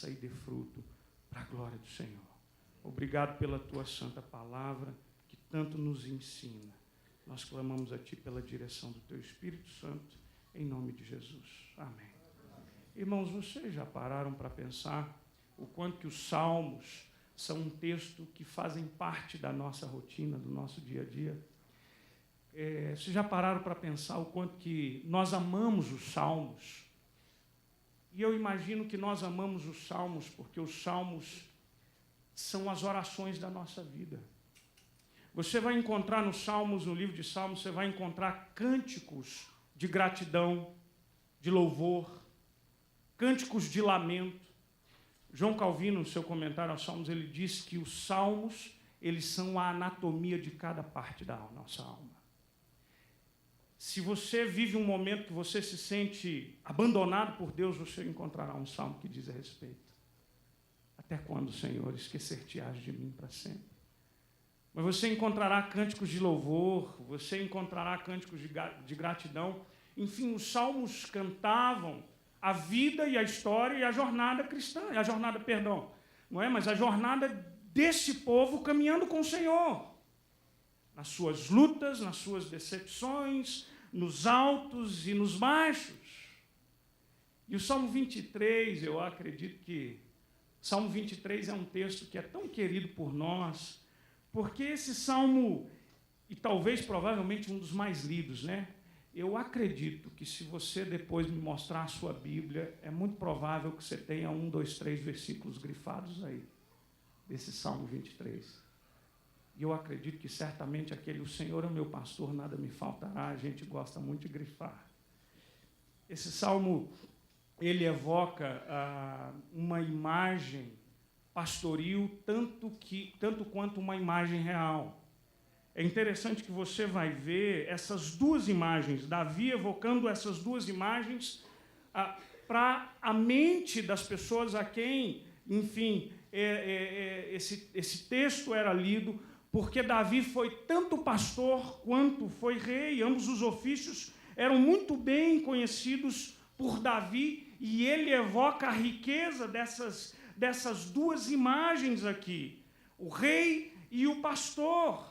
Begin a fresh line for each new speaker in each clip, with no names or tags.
e dê fruto para a glória do Senhor. Obrigado pela tua santa palavra, que tanto nos ensina. Nós clamamos a ti pela direção do teu Espírito Santo, em nome de Jesus. Amém. Irmãos, vocês já pararam para pensar o quanto que os salmos são um texto que fazem parte da nossa rotina, do nosso dia a dia? Vocês já pararam para pensar o quanto que nós amamos os salmos? E eu imagino que nós amamos os salmos porque os salmos são as orações da nossa vida. Você vai encontrar nos salmos, no livro de Salmos, você vai encontrar cânticos de gratidão, de louvor, cânticos de lamento. João Calvino, no seu comentário aos Salmos, ele diz que os salmos, eles são a anatomia de cada parte da nossa alma. Se você vive um momento que você se sente abandonado por Deus, você encontrará um salmo que diz a respeito. Até quando, Senhor, esquecer-te-ás de mim para sempre? Mas você encontrará cânticos de louvor, você encontrará cânticos de gratidão. Enfim, os salmos cantavam a vida e a história e a jornada cristã, não é? Mas a jornada desse povo caminhando com o Senhor. Nas suas lutas, nas suas decepções, nos altos e nos baixos. E o Salmo 23, eu acredito que Salmo 23 é um texto que é tão querido por nós, porque esse salmo, e talvez, provavelmente, um dos mais lidos, né? Eu acredito que se você depois me mostrar a sua Bíblia, é muito provável que você tenha 1, 2, 3 versículos grifados aí, desse Salmo 23. E eu acredito que certamente aquele, o Senhor é o meu pastor, nada me faltará, a gente gosta muito de grifar. Esse salmo, ele evoca uma imagem pastoril, tanto quanto uma imagem real. É interessante que você vai ver essas duas imagens, Davi evocando essas duas imagens para a mente das pessoas a quem, enfim, esse texto era lido, porque Davi foi tanto pastor quanto foi rei, ambos os ofícios eram muito bem conhecidos por Davi, e ele evoca a riqueza dessas duas imagens aqui, o rei e o pastor.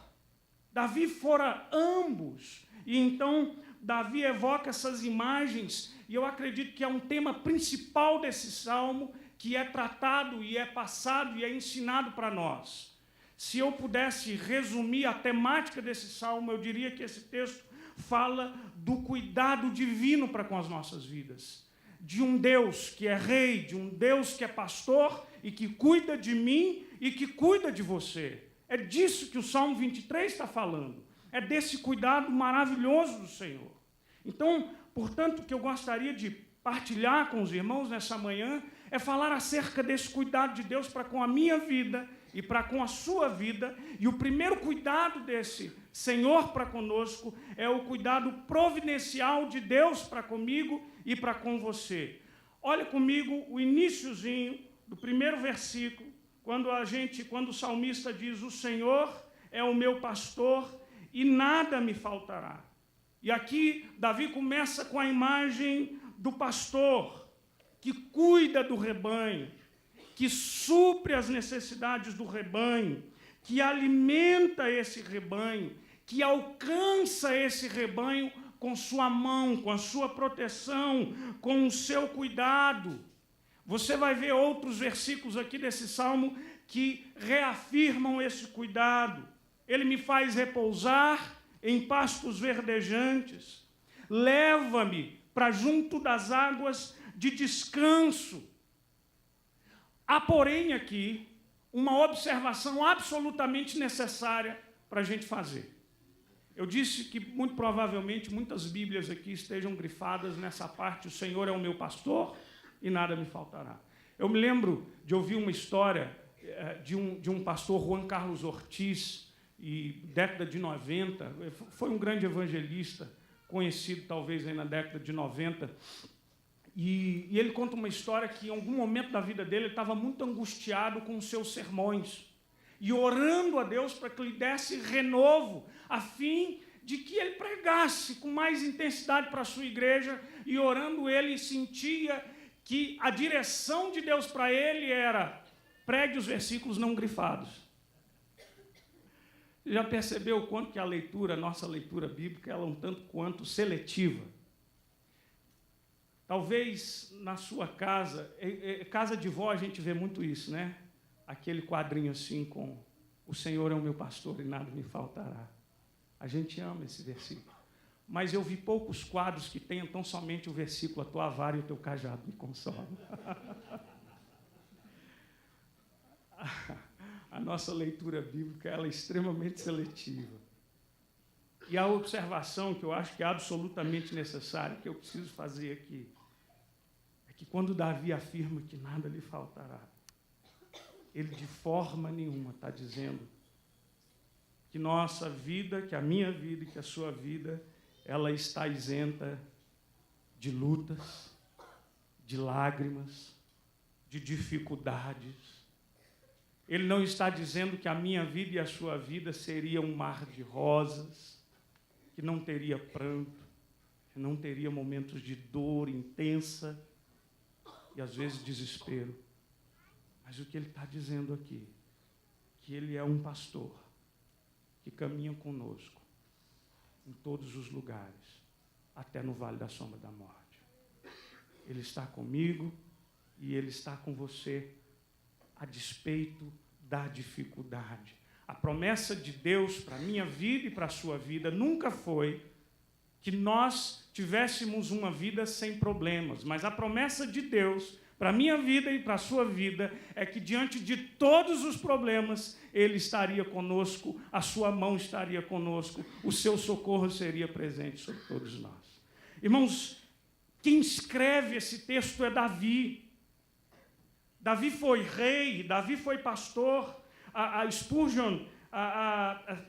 Davi fora ambos, e então Davi evoca essas imagens, e eu acredito que é um tema principal desse salmo, que é tratado e é passado e é ensinado para nós. Se eu pudesse resumir a temática desse salmo, eu diria que esse texto fala do cuidado divino para com as nossas vidas. De um Deus que é rei, de um Deus que é pastor e que cuida de mim e que cuida de você. É disso que o Salmo 23 está falando. É desse cuidado maravilhoso do Senhor. Então, portanto, o que eu gostaria de partilhar com os irmãos nessa manhã é falar acerca desse cuidado de Deus para com a minha vida e para com a sua vida. E o primeiro cuidado desse Senhor para conosco é o cuidado providencial de Deus para comigo e para com você. Olha comigo o iniciozinho do primeiro versículo, quando o salmista diz: o Senhor é o meu pastor e nada me faltará. E aqui Davi começa com a imagem do pastor que cuida do rebanho, que supre as necessidades do rebanho, que alimenta esse rebanho, que alcança esse rebanho com sua mão, com a sua proteção, com o seu cuidado. Você vai ver outros versículos aqui desse salmo que reafirmam esse cuidado. Ele me faz repousar em pastos verdejantes, leva-me para junto das águas de descanso. Há, porém, aqui uma observação absolutamente necessária para a gente fazer. Eu disse que, muito provavelmente, muitas Bíblias aqui estejam grifadas nessa parte: o Senhor é o meu pastor e nada me faltará. Eu me lembro de ouvir uma história de um pastor, Juan Carlos Ortiz, e década de 90, foi um grande evangelista, conhecido talvez aí na década de 90, e ele conta uma história que em algum momento da vida dele ele estava muito angustiado com os seus sermões, e orando a Deus para que lhe desse renovo, a fim de que ele pregasse com mais intensidade para a sua igreja, e orando ele sentia que a direção de Deus para ele era: pregue os versículos não grifados. Você já percebeu o quanto que a nossa leitura bíblica, ela é um tanto quanto seletiva? Talvez na sua casa, casa de vó a gente vê muito isso, né? Aquele quadrinho assim com: o Senhor é o meu pastor e nada me faltará. A gente ama esse versículo. Mas eu vi poucos quadros que tenham tão somente o versículo: a tua vara e o teu cajado me consolam. A nossa leitura bíblica, ela é extremamente seletiva. E a observação que eu acho que é absolutamente necessária, que eu preciso fazer aqui, é que quando Davi afirma que nada lhe faltará, ele de forma nenhuma está dizendo que nossa vida, que a minha vida e que a sua vida, ela está isenta de lutas, de lágrimas, de dificuldades. Ele não está dizendo que a minha vida e a sua vida seria um mar de rosas, que não teria pranto, que não teria momentos de dor intensa e, às vezes, desespero. Mas o que ele está dizendo aqui, que ele é um pastor que caminha conosco em todos os lugares, até no vale da sombra da morte. Ele está comigo e ele está com você a despeito da dificuldade. A promessa de Deus para a minha vida e para a sua vida nunca foi que nós tivéssemos uma vida sem problemas, mas a promessa de Deus para a minha vida e para a sua vida é que diante de todos os problemas, Ele estaria conosco, a sua mão estaria conosco, o seu socorro seria presente sobre todos nós. Irmãos, quem escreve esse texto é Davi. Davi foi rei, Davi foi pastor. A Spurgeon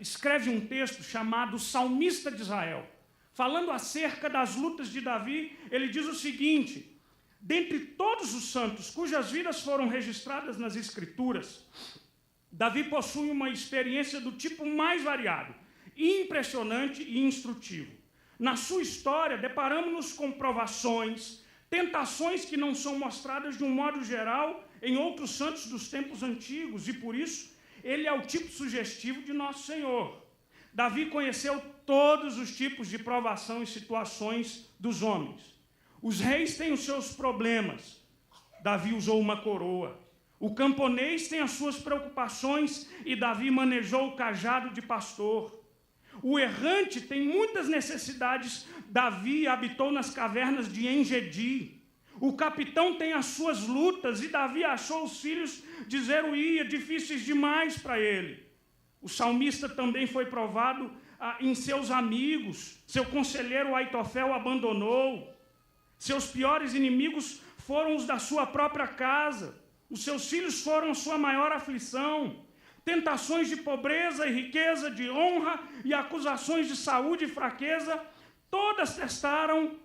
escreve um texto chamado Salmista de Israel. Falando acerca das lutas de Davi, ele diz o seguinte: dentre todos os santos cujas vidas foram registradas nas Escrituras, Davi possui uma experiência do tipo mais variado, impressionante e instrutivo. Na sua história, deparamos-nos com provações, tentações que não são mostradas de um modo geral em outros santos dos tempos antigos, e por isso ele é o tipo sugestivo de nosso Senhor. Davi conheceu todos os tipos de provação e situações dos homens. Os reis têm os seus problemas. Davi usou uma coroa. O camponês tem as suas preocupações e Davi manejou o cajado de pastor. O errante tem muitas necessidades. Davi habitou nas cavernas de En-Gedi. O capitão tem as suas lutas e Davi achou os filhos de Zeruía difíceis demais para ele. O salmista também foi provado em seus amigos. Seu conselheiro Aitofel o abandonou. Seus piores inimigos foram os da sua própria casa. Os seus filhos foram sua maior aflição. Tentações de pobreza e riqueza, de honra e acusações de saúde e fraqueza, todas testaram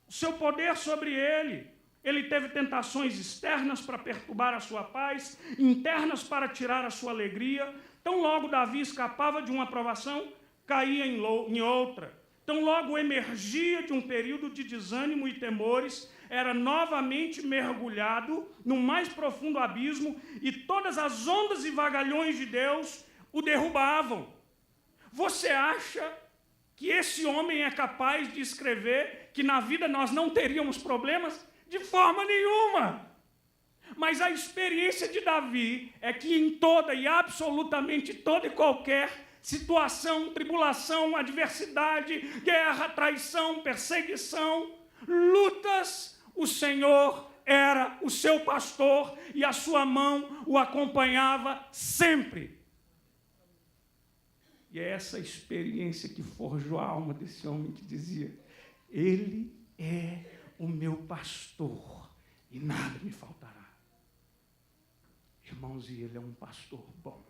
o seu poder sobre ele. Ele teve tentações externas para perturbar a sua paz, internas para tirar a sua alegria. Tão logo Davi escapava de uma provação, caía em outra. Tão logo emergia de um período de desânimo e temores, era novamente mergulhado no mais profundo abismo e todas as ondas e vagalhões de Deus o derrubavam. Você acha que esse homem é capaz de escrever que na vida nós não teríamos problemas? De forma nenhuma. Mas a experiência de Davi é que em toda e absolutamente toda e qualquer situação, tribulação, adversidade, guerra, traição, perseguição, lutas, o Senhor era o seu pastor e a sua mão o acompanhava sempre. E é essa experiência que forjou a alma desse homem que dizia: Ele é o meu pastor e nada me faltará. Irmãos, e ele é um pastor bom.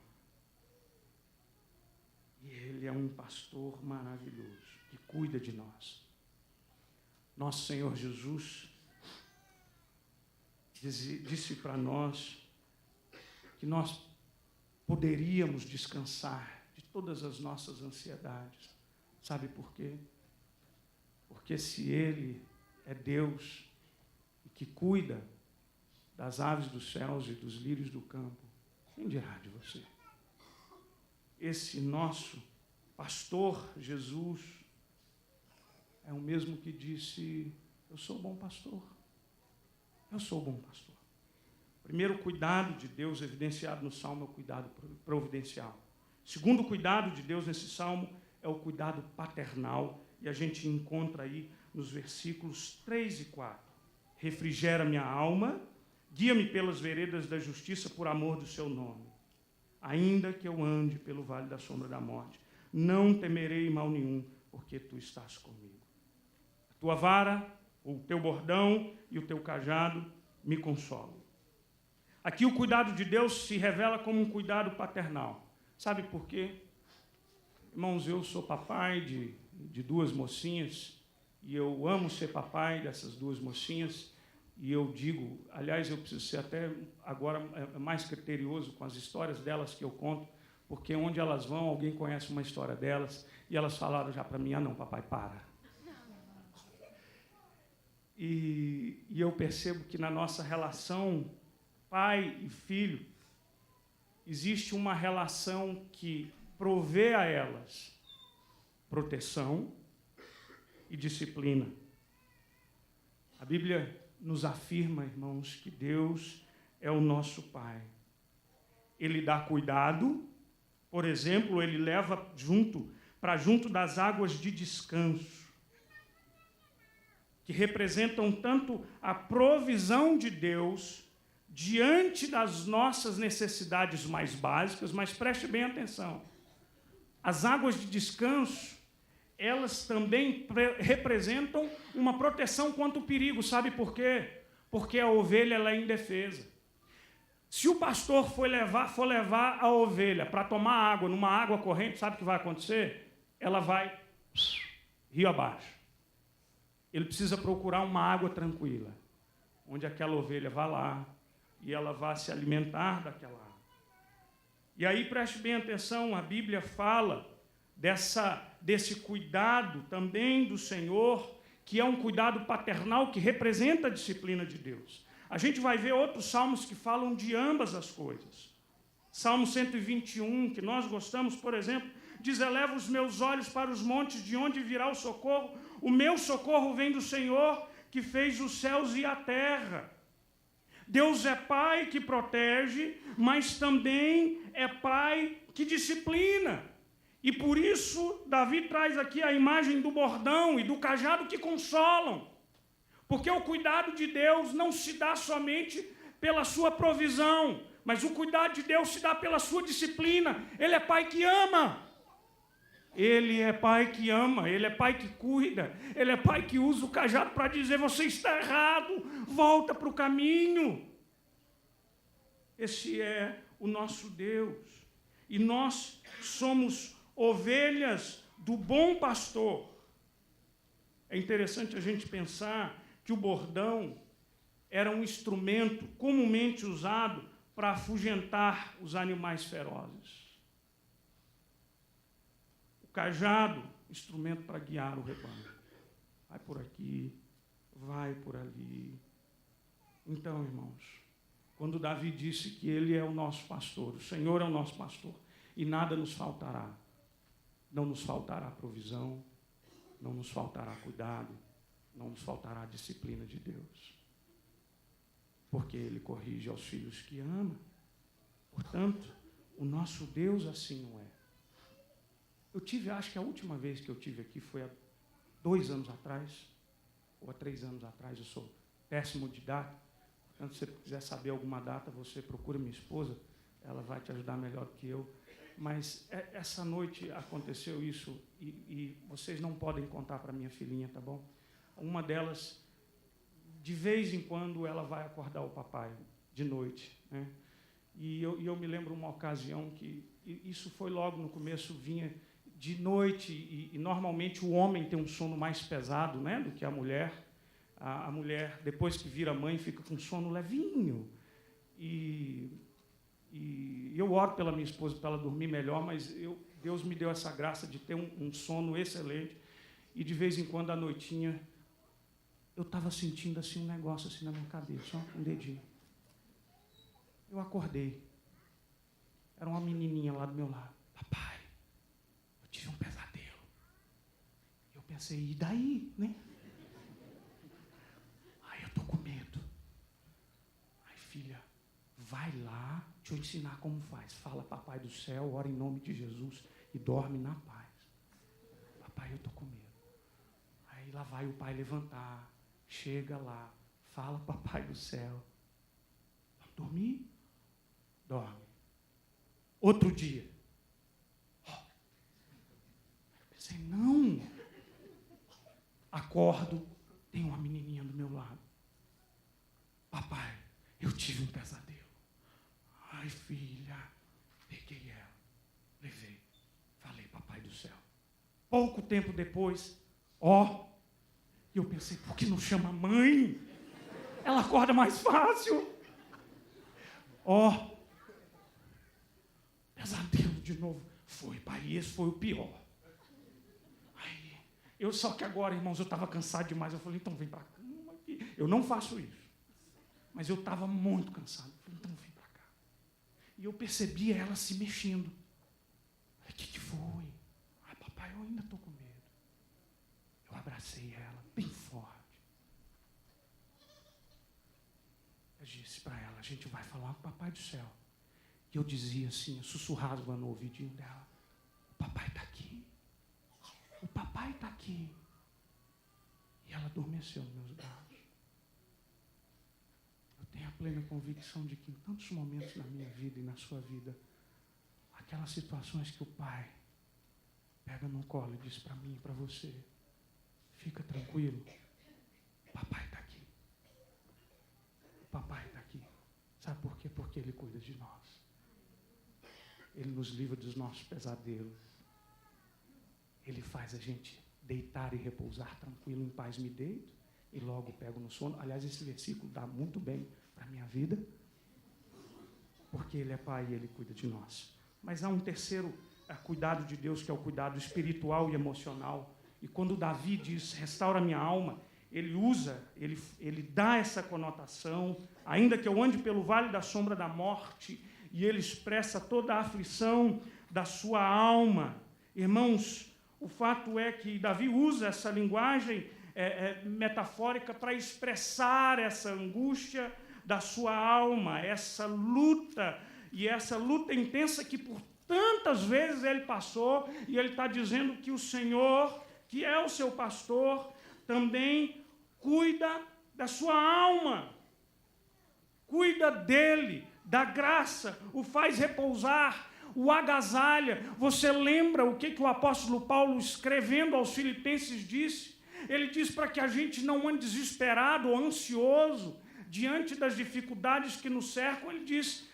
E ele é um pastor maravilhoso, que cuida de nós. Nosso Senhor Jesus disse para nós que nós poderíamos descansar de todas as nossas ansiedades. Sabe por quê? Porque se Ele é Deus, e que cuida das aves dos céus e dos lírios do campo, quem dirá de você? Esse nosso pastor, Jesus, é o mesmo que disse: eu sou o bom pastor. Eu sou o bom pastor. O primeiro cuidado de Deus evidenciado no Salmo é o cuidado providencial. O segundo cuidado de Deus nesse Salmo é o cuidado paternal, e a gente encontra aí nos versículos 3 e 4. Refrigera minha alma, guia-me pelas veredas da justiça por amor do seu nome. Ainda que eu ande pelo vale da sombra da morte, não temerei mal nenhum, porque tu estás comigo. A tua vara, o teu bordão e o teu cajado me consolam. Aqui o cuidado de Deus se revela como um cuidado paternal. Sabe por quê? Irmãos, eu sou papai de duas mocinhas, e eu amo ser papai dessas duas mocinhas, e eu digo, aliás, eu preciso ser até agora mais criterioso com as histórias delas que eu conto, porque onde elas vão, alguém conhece uma história delas, e elas falaram já para mim: ah, não, papai, para. E eu percebo que na nossa relação pai e filho, existe uma relação que provê a elas proteção e disciplina. A Bíblia nos afirma, irmãos, que Deus é o nosso Pai. Ele dá cuidado, por exemplo, ele leva junto das águas de descanso, que representam tanto a provisão de Deus diante das nossas necessidades mais básicas, mas preste bem atenção. As águas de descanso, elas também representam uma proteção contra o perigo. Sabe por quê? Porque a ovelha ela é indefesa. Se o pastor for levar a ovelha para tomar água numa água corrente, sabe o que vai acontecer? Ela vai rio abaixo. Ele precisa procurar uma água tranquila, onde aquela ovelha vá lá e ela vai se alimentar daquela água. E aí, preste bem atenção, a Bíblia fala desse cuidado também do Senhor, que é um cuidado paternal que representa a disciplina de Deus. A gente vai ver outros salmos que falam de ambas as coisas. Salmo 121, que nós gostamos, por exemplo, diz: eleva os meus olhos para os montes, de onde virá o socorro? O meu socorro vem do Senhor, que fez os céus e a terra. Deus é Pai que protege, mas também é Pai que disciplina. E por isso, Davi traz aqui a imagem do bordão e do cajado que consolam. Porque o cuidado de Deus não se dá somente pela sua provisão, mas o cuidado de Deus se dá pela sua disciplina. Ele é Pai que ama. Ele é Pai que ama, Ele é Pai que cuida, Ele é Pai que usa o cajado para dizer: você está errado, volta para o caminho. Esse é o nosso Deus. E nós somos ovelhas do bom pastor. É interessante a gente pensar que o bordão era um instrumento comumente usado para afugentar os animais ferozes. O cajado, instrumento para guiar o rebanho. Vai por aqui, vai por ali. Então, irmãos, quando Davi disse que Ele é o nosso pastor, o Senhor é o nosso pastor, e nada nos faltará. Não nos faltará provisão, não nos faltará cuidado, não nos faltará a disciplina de Deus. Porque Ele corrige aos filhos que ama. Portanto, o nosso Deus assim não é. Acho que a última vez que eu tive aqui foi há 2 anos atrás, ou há 3 anos atrás. Eu sou péssimo de data. Portanto, se você quiser saber alguma data, você procura minha esposa, ela vai te ajudar melhor do que eu. Mas essa noite aconteceu isso, e vocês não podem contar para minha filhinha, tá bom? Uma delas, de vez em quando, ela vai acordar o papai, de noite, né? E eu me lembro uma ocasião que, isso foi logo no começo, vinha de noite, e normalmente o homem tem um sono mais pesado, né, do que a mulher. A mulher, depois que vira mãe, fica com sono levinho. E eu oro pela minha esposa para ela dormir melhor, mas Deus me deu essa graça de ter um sono excelente. E de vez em quando, à noitinha, eu estava sentindo assim um negócio assim na minha cabeça, ó, um dedinho. Eu acordei. Era uma menininha lá do meu lado. Papai, eu tive um pesadelo. Eu pensei, e daí, né? Ai, eu estou com medo. Ai, filha, vai lá, deixa eu ensinar como faz. Fala, papai do céu, ora em nome de Jesus e dorme na paz. Papai, eu estou com medo. Aí lá vai o pai levantar, chega lá, fala, papai do céu. Vamos dormir? Dorme. Outro dia. Eu pensei, não. Acordo, tem uma menininha do meu lado. Papai, eu tive um pesadelo. Ai, filha, peguei ela, levei, falei, papai do céu. Pouco tempo depois, eu pensei, por que não chama a mãe? Ela acorda mais fácil. Pesadelo de novo. Foi, pai, esse foi o pior. Aí, só que agora, irmãos, eu estava cansado demais. Eu falei, então vem para cá. Eu não faço isso. Mas eu estava muito cansado. Eu falei, então vem para cá. E eu percebi ela se mexendo. Eu falei, o que foi? Ai, papai, eu ainda estou com medo. Eu abracei ela bem forte. Eu disse para ela, a gente vai falar com o papai do céu. E eu dizia assim, eu sussurrava no ouvidinho dela, o papai está aqui. O papai está aqui. E ela adormeceu nos meus braços. Eu tenho a plena convicção de que em tantos momentos na minha vida e na sua vida, aquelas situações que o pai pega no colo e diz para mim e para você, fica tranquilo, o papai está aqui. O papai está aqui. Sabe por quê? Porque ele cuida de nós. Ele nos livra dos nossos pesadelos. Ele faz a gente deitar e repousar tranquilo, em paz me deito e logo pego no sono. Aliás, esse versículo dá muito bem para a minha vida, porque Ele é Pai e Ele cuida de nós. Mas há um terceiro cuidado de Deus, que é o cuidado espiritual e emocional. E quando Davi diz, restaura minha alma, ele dá essa conotação, ainda que eu ande pelo vale da sombra da morte, e ele expressa toda a aflição da sua alma. Irmãos, o fato é que Davi usa essa linguagem metafórica para expressar essa angústia da sua alma, essa luta, e essa luta intensa que por tantas vezes ele passou, e ele está dizendo que o Senhor, que é o seu pastor, também cuida da sua alma, cuida dele, da graça, o faz repousar, o agasalha. Você lembra o que o apóstolo Paulo, escrevendo aos Filipenses, disse? Ele diz para que a gente não ande desesperado ou ansioso diante das dificuldades que nos cercam. Ele diz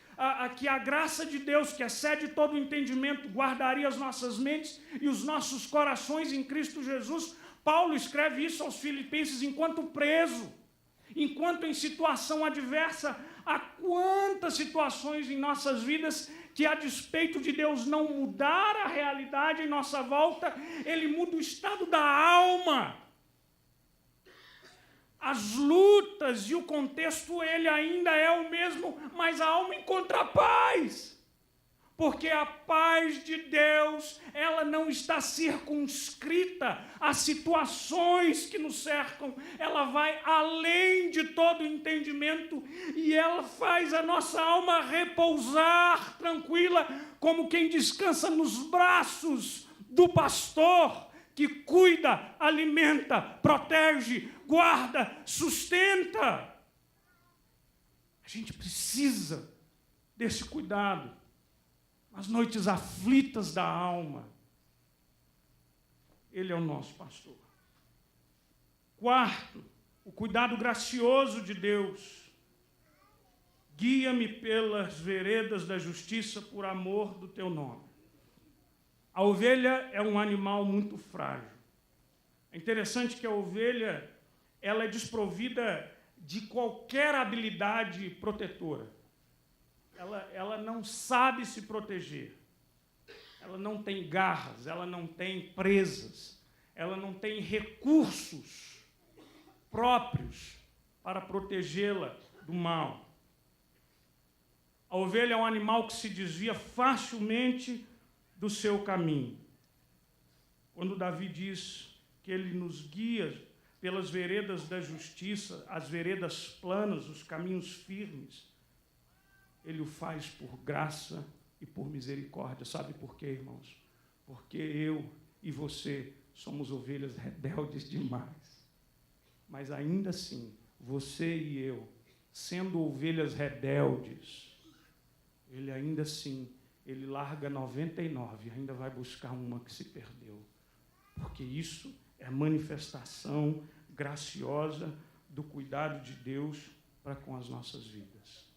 que a graça de Deus, que excede todo o entendimento, guardaria as nossas mentes e os nossos corações em Cristo Jesus. Paulo escreve isso aos Filipenses enquanto preso, enquanto em situação adversa. Há quantas situações em nossas vidas que, a despeito de Deus não mudar a realidade em nossa volta, Ele muda o estado da alma. As lutas e o contexto, ele ainda é o mesmo, mas a alma encontra paz. Porque a paz de Deus, ela não está circunscrita às situações que nos cercam. Ela vai além de todo entendimento e ela faz a nossa alma repousar tranquila, como quem descansa nos braços do pastor, que cuida, alimenta, protege, guarda, sustenta. A gente precisa desse cuidado. As noites aflitas da alma, Ele é o nosso pastor. Quarto, o cuidado gracioso de Deus. Guia-me pelas veredas da justiça por amor do teu nome. A ovelha é um animal muito frágil. É interessante que a ovelha, ela é desprovida de qualquer habilidade protetora. Ela não sabe se proteger. Ela não tem garras, ela não tem presas, ela não tem recursos próprios para protegê-la do mal. A ovelha é um animal que se desvia facilmente do seu caminho. Quando Davi diz que ele nos guia pelas veredas da justiça, as veredas planas, os caminhos firmes, ele o faz por graça e por misericórdia. Sabe por quê, irmãos? Porque eu e você somos ovelhas rebeldes demais. Mas ainda assim, você e eu, sendo ovelhas rebeldes, ele ainda assim, ele larga 99 e ainda vai buscar uma que se perdeu. Porque isso é manifestação graciosa do cuidado de Deus para com as nossas vidas.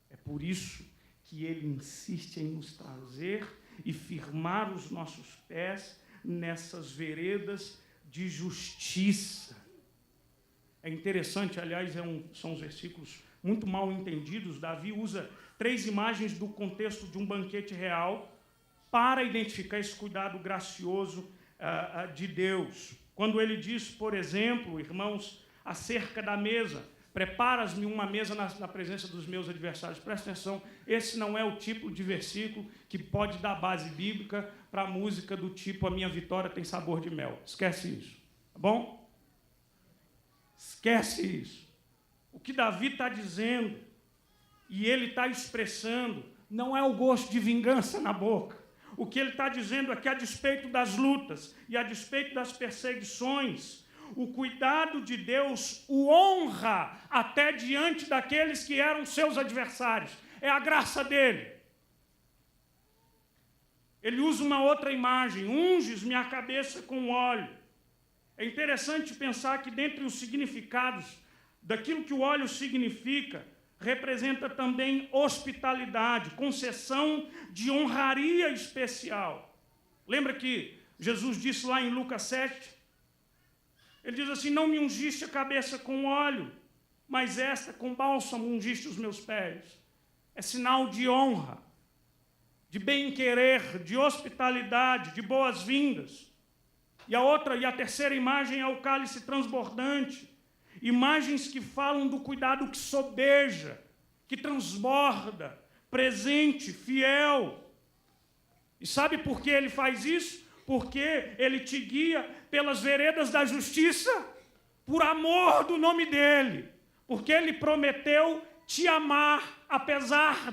É por isso que ele insiste em nos trazer e firmar os nossos pés nessas veredas de justiça. É interessante, aliás, são os versículos muito mal entendidos. Davi usa 3 imagens do contexto de um banquete real para identificar esse cuidado gracioso de Deus. Quando ele diz, por exemplo, irmãos, acerca da mesa, preparas-me uma mesa na presença dos meus adversários. Presta atenção, esse não é o tipo de versículo que pode dar base bíblica para a música do tipo a minha vitória tem sabor de mel. Esquece isso, tá bom? Esquece isso. O que Davi está dizendo e ele está expressando não é o gosto de vingança na boca. O que ele está dizendo é que, a despeito das lutas e a despeito das perseguições, o cuidado de Deus o honra até diante daqueles que eram seus adversários. É a graça dele. Ele usa uma outra imagem: unges-me a cabeça com óleo. É interessante pensar que, dentre os significados daquilo que o óleo significa, representa também hospitalidade, concessão de honraria especial. Lembra que Jesus disse lá em Lucas 7? Ele diz assim: não me ungiste a cabeça com óleo, mas esta com bálsamo ungiste os meus pés. É sinal de honra, de bem-querer, de hospitalidade, de boas-vindas. E a terceira imagem é o cálice transbordante. Imagens que falam do cuidado que sobeja, que transborda, presente, fiel. E sabe por que ele faz isso? Porque ele te guia pelas veredas da justiça, por amor do nome dele. Porque ele prometeu te amar apesar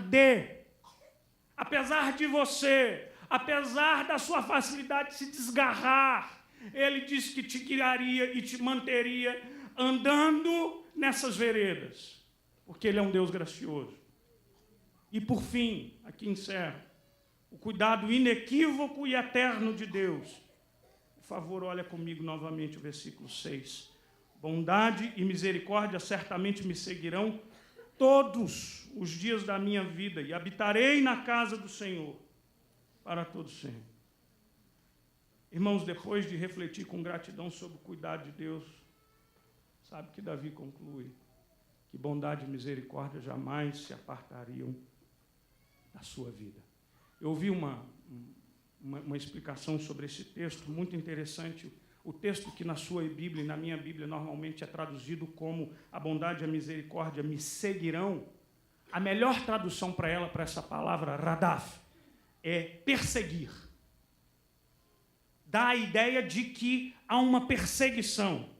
de você, apesar da sua facilidade de se desgarrar. Ele disse que te guiaria e te manteria andando nessas veredas, porque ele é um Deus gracioso. E por fim, aqui encerro, o cuidado inequívoco e eterno de Deus. Por favor, olha comigo novamente o versículo 6. Bondade e misericórdia certamente me seguirão todos os dias da minha vida, e habitarei na casa do Senhor para todo sempre. Irmãos, depois de refletir com gratidão sobre o cuidado de Deus, sabe que Davi conclui que bondade e misericórdia jamais se apartariam da sua vida. Eu ouvi uma explicação sobre esse texto muito interessante. O texto que na sua Bíblia e na minha Bíblia normalmente é traduzido como a bondade e a misericórdia me seguirão. A melhor tradução para essa palavra, radaf, é perseguir. Dá a ideia de que há uma perseguição.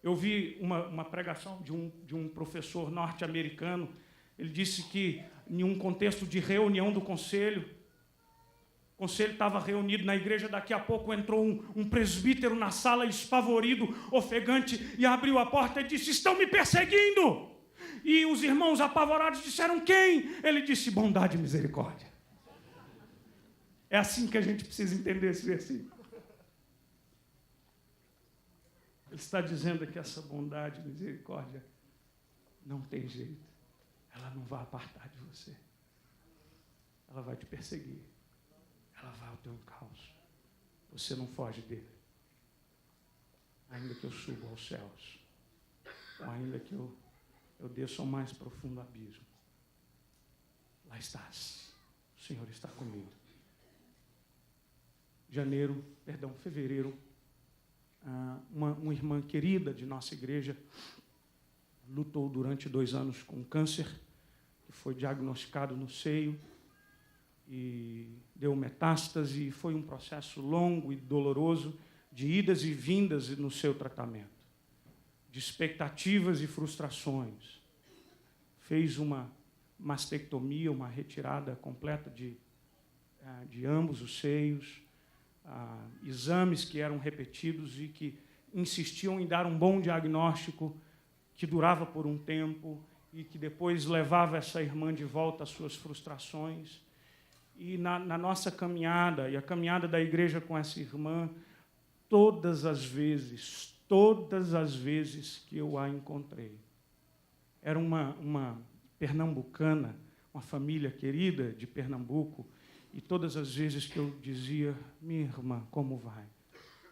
Eu vi uma pregação de um professor norte-americano. Ele disse que, em um contexto de reunião do conselho, o conselho estava reunido na igreja, daqui a pouco entrou um presbítero na sala, espavorido, ofegante, e abriu a porta e disse: estão me perseguindo! E os irmãos apavorados disseram: quem? Ele disse: bondade e misericórdia. É assim que a gente precisa entender esse versículo. Ele está dizendo que essa bondade e misericórdia não tem jeito. Ela não vai apartar de você. Ela vai te perseguir. Ela vai ao teu encalço. Você não foge dele. Ainda que eu suba aos céus, ou ainda que eu desça ao mais profundo abismo, lá estás. O Senhor está comigo. Fevereiro, Uma irmã querida de nossa igreja lutou durante 2 anos com câncer, que foi diagnosticado no seio e deu metástase, e foi um processo longo e doloroso de idas e vindas no seu tratamento, de expectativas e frustrações. Fez uma mastectomia, uma retirada completa de ambos os seios, exames que eram repetidos e que insistiam em dar um bom diagnóstico que durava por um tempo e que depois levava essa irmã de volta às suas frustrações. E na nossa caminhada, e a caminhada da igreja com essa irmã, todas as vezes que eu a encontrei, era uma pernambucana, uma família querida de Pernambuco, e todas as vezes que eu dizia, minha irmã, como vai?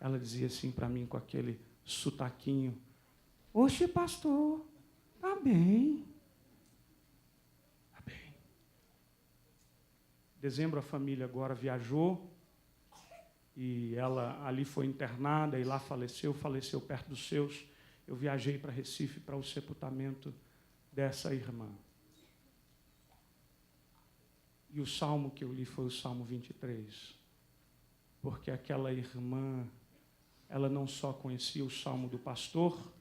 Ela dizia assim para mim com aquele sotaquinho, oxe, pastor, tá bem. Tá bem. Em dezembro a família agora viajou, e ela ali foi internada e lá faleceu perto dos seus. Eu viajei para Recife para o sepultamento dessa irmã. E o salmo que eu li foi o Salmo 23, porque aquela irmã, ela não só conhecia o salmo do pastor,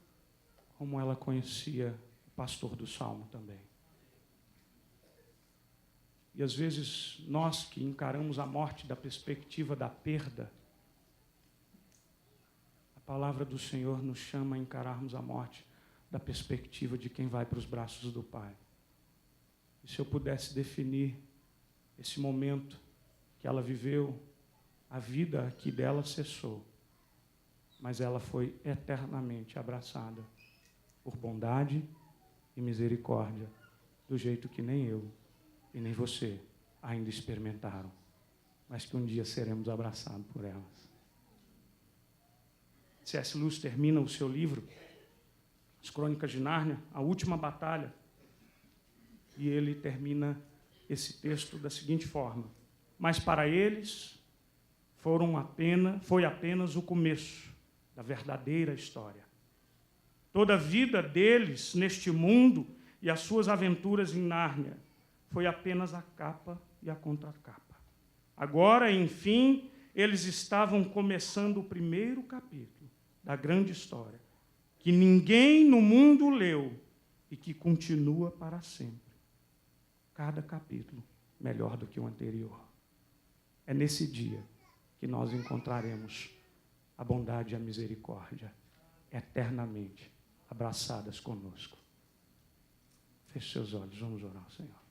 como ela conhecia o pastor do salmo também. E às vezes nós que encaramos a morte da perspectiva da perda, a palavra do Senhor nos chama a encararmos a morte da perspectiva de quem vai para os braços do Pai. E se eu pudesse definir esse momento que ela viveu, a vida aqui dela cessou, mas ela foi eternamente abraçada por bondade e misericórdia, do jeito que nem eu e nem você ainda experimentaram, mas que um dia seremos abraçados por elas. C.S. Lewis termina o seu livro, As Crônicas de Nárnia, A Última Batalha, e ele termina esse texto da seguinte forma: mas para eles foi apenas o começo da verdadeira história. Toda a vida deles neste mundo e as suas aventuras em Nárnia foi apenas a capa e a contracapa. Agora, enfim, eles estavam começando o primeiro capítulo da grande história, que ninguém no mundo leu e que continua para sempre. Cada capítulo melhor do que o anterior. É nesse dia que nós encontraremos a bondade e a misericórdia eternamente abraçadas conosco. Feche seus olhos, vamos orar ao Senhor.